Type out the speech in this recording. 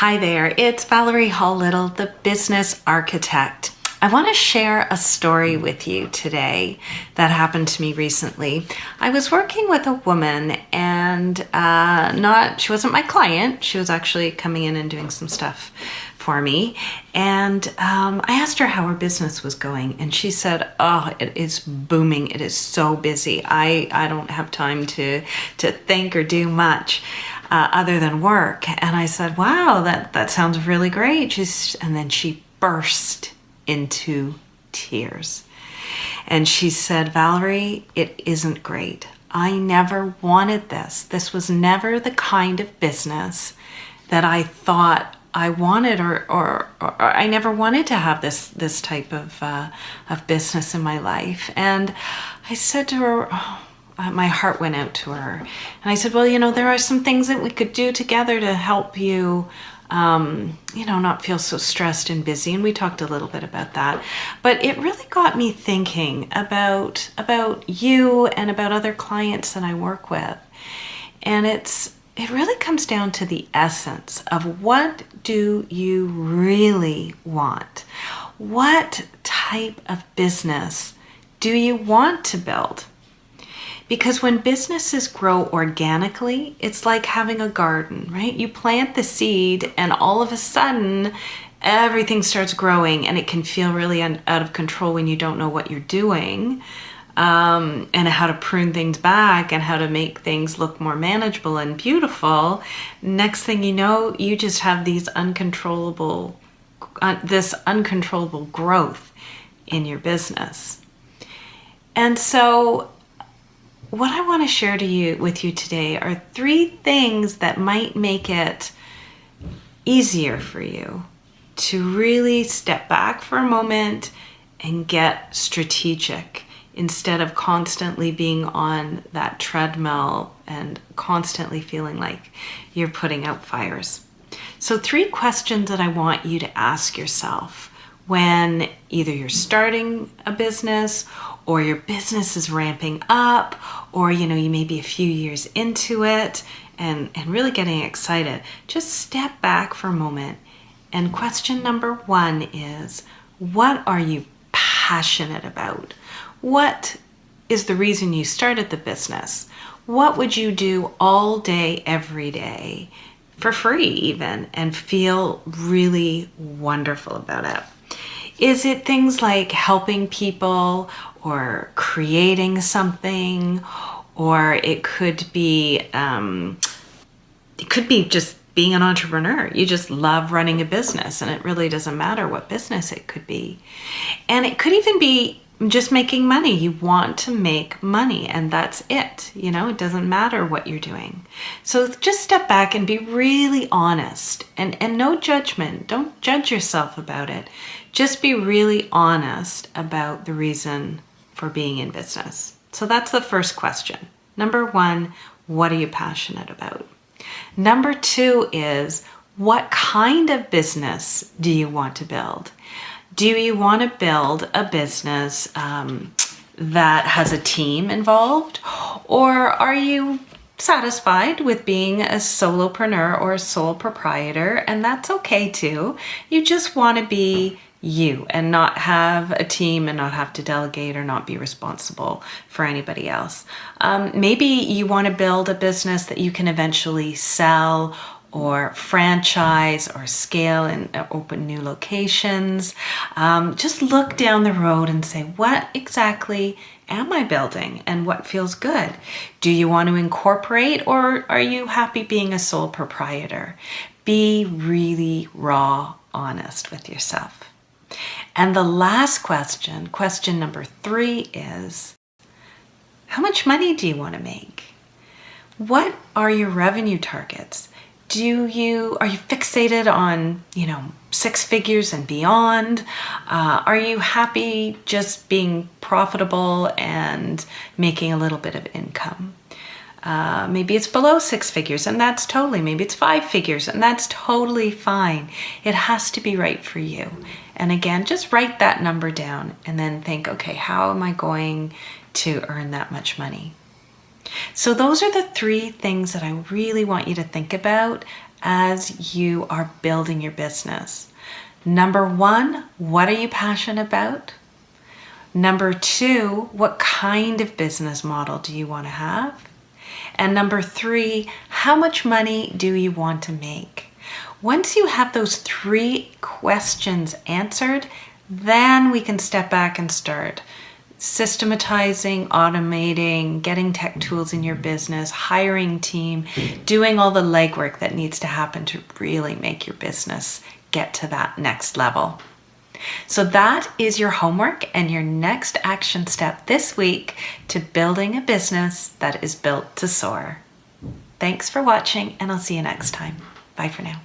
Hi there, it's Valeri Hall-Little, the business architect. I want to share a story with you today that happened to me recently. I was working with a woman and she wasn't my client. She was actually coming in and doing some stuff for me. And I asked her how her business was going, and she said, "Oh, it is booming. It is so busy. I don't have time to think or do much other than work." And I said, "Wow, that sounds really great." And then she burst into tears. And she said, "Valeri, it isn't great. I never wanted this. This was never the kind of business that I thought I wanted, or I never wanted to have this type of business in my life." And I said to her, my heart went out to her. And I said, "Well, there are some things that we could do together to help you not feel so stressed and busy." And we talked a little bit about that. But it really got me thinking about you and about other clients that I work with. And it really comes down to the essence of, what do you really want? What type of business do you want to build? Because when businesses grow organically, it's like having a garden, right? You plant the seed and all of a sudden everything starts growing, and it can feel really out of control when you don't know what you're doing, and how to prune things back and how to make things look more manageable and beautiful. Next thing you know, you just have this uncontrollable growth in your business. And so what I want to share with you today are 3 things that might make it easier for you to really step back for a moment and get strategic, instead of constantly being on that treadmill and constantly feeling like you're putting out fires. So 3 questions that I want you to ask yourself when either you're starting a business, or your business is ramping up, or you may be a few years into it and really getting excited. Just step back for a moment. And question number 1 is, what are you passionate about? What is the reason you started the business? What would you do all day, every day, for free even, and feel really wonderful about it? Is it things like helping people, or creating something, or it could be just being an entrepreneur? You just love running a business, and it really doesn't matter what business it could be. And it could even be just making money. You want to make money, and that's it. It doesn't matter what you're doing. So just step back and be really honest, and no judgment. Don't judge yourself about it. Just be really honest about the reason for being in business. So that's the first question. Number 1, what are you passionate about? Number 2 is, what kind of business do you want to build? Do you want to build a business that has a team involved? Or are you satisfied with being a solopreneur or a sole proprietor? And that's okay too. You just want to be you and not have a team and not have to delegate or not be responsible for anybody else. Maybe you want to build a business that you can eventually sell or franchise or scale and open new locations. Just look down the road and say, what exactly am I building and what feels good? Do you want to incorporate, or are you happy being a sole proprietor? Be really raw, honest with yourself. And the last question number 3 is, how much money do you want to make? What are your revenue targets? Are you fixated on, 6 figures and beyond? Are you happy just being profitable and making a little bit of income? Maybe it's below 6 figures, and that's maybe it's 5 figures, and that's totally fine. It has to be right for you. And again, just write that number down and then think, okay, how am I going to earn that much money? So those are the 3 things that I really want you to think about as you are building your business. Number 1, what are you passionate about? Number 2, what kind of business model do you want to have? And number 3, how much money do you want to make? Once you have those 3 questions answered, then we can step back and start systematizing, automating, getting tech tools in your business, hiring team, doing all the legwork that needs to happen to really make your business get to that next level. So that is your homework and your next action step this week to building a business that is built to soar. Thanks for watching, and I'll see you next time. Bye for now.